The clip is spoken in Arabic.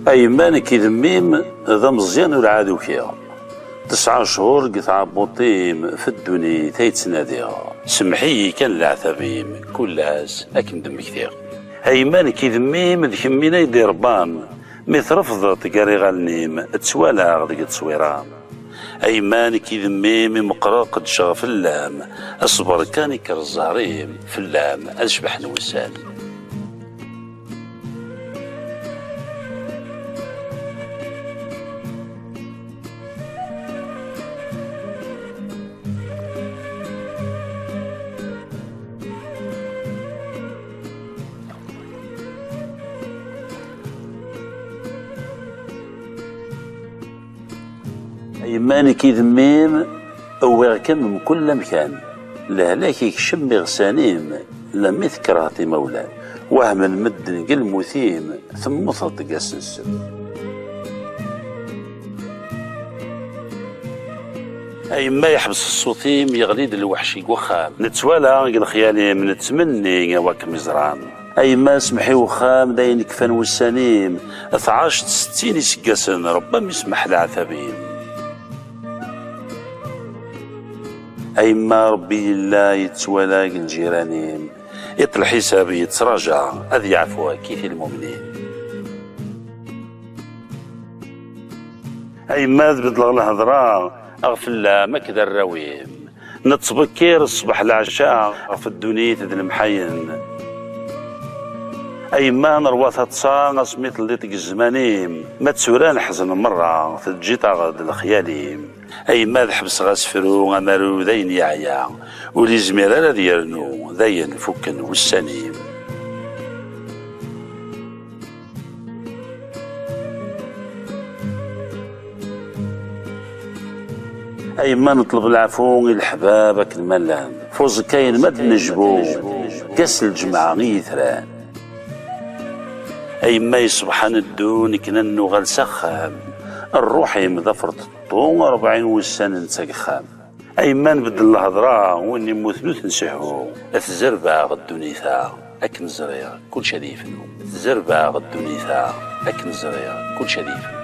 أيمان كي ذميم ذا مزيان والعادو فيها 9 شهور قطع بوطيم في الدنيا تيتسناديها سمحي كان العتابيم كل عاس أكن دم كثير. أيمان كي ذميم ذكمينا يدي ربان مثل رفضت قاري غالنيم تسوالا غدق تصويران. أيمان كي ذميم مقرا قد شغف اللام أصبر كان يكر الزهريم في اللام أشبح نوسان. أيمان كي ذميم أوغ كم من كل مكان لهلاك يكشم غسانيم لم يذكرهتي مولاه وهم المدن قل مثيم ثم صدق السنسم. أيما يحبس الصوتيم يغليد الوحشي وخام نتوالا قل خيالي من تمني واك مزران. أيما سمحي وخام داين كفان والسنيم 12 60 يسقسن ربما يسمح العثابين. أيما ربي الله يتسوالى الجيرانين يطلع حسابي يتراجع أذ يعفو كيف المؤمنين. أيما بدل الهضرة أغفل ما كذا الراويم نتبكير الصبح العشاء في الدنيا تدل محين. أيما نرواثة تصان سميت اللي الزمانيم ما تسوران حزن مرة في الجيطة غد الخياليم. أيما الحبس غاسفرو غمارو ذين يعيا ولي زميرا ديالنو ذين فكن والسنيم. أيما نطلب العفو الحبابك الملان فوز كاين مد نجبو كاس الجمعة غيثران. أيما يصبحان الدون كننو غال سخام الروح يمذفرت الطون 40 والسنة نتسقخام. أيما نبدل الهضرة واني مثلوث نسحو الزربة غدونيثا أكن زريا كل شديف الزربة غدونيثا أكن زريا كل شديف.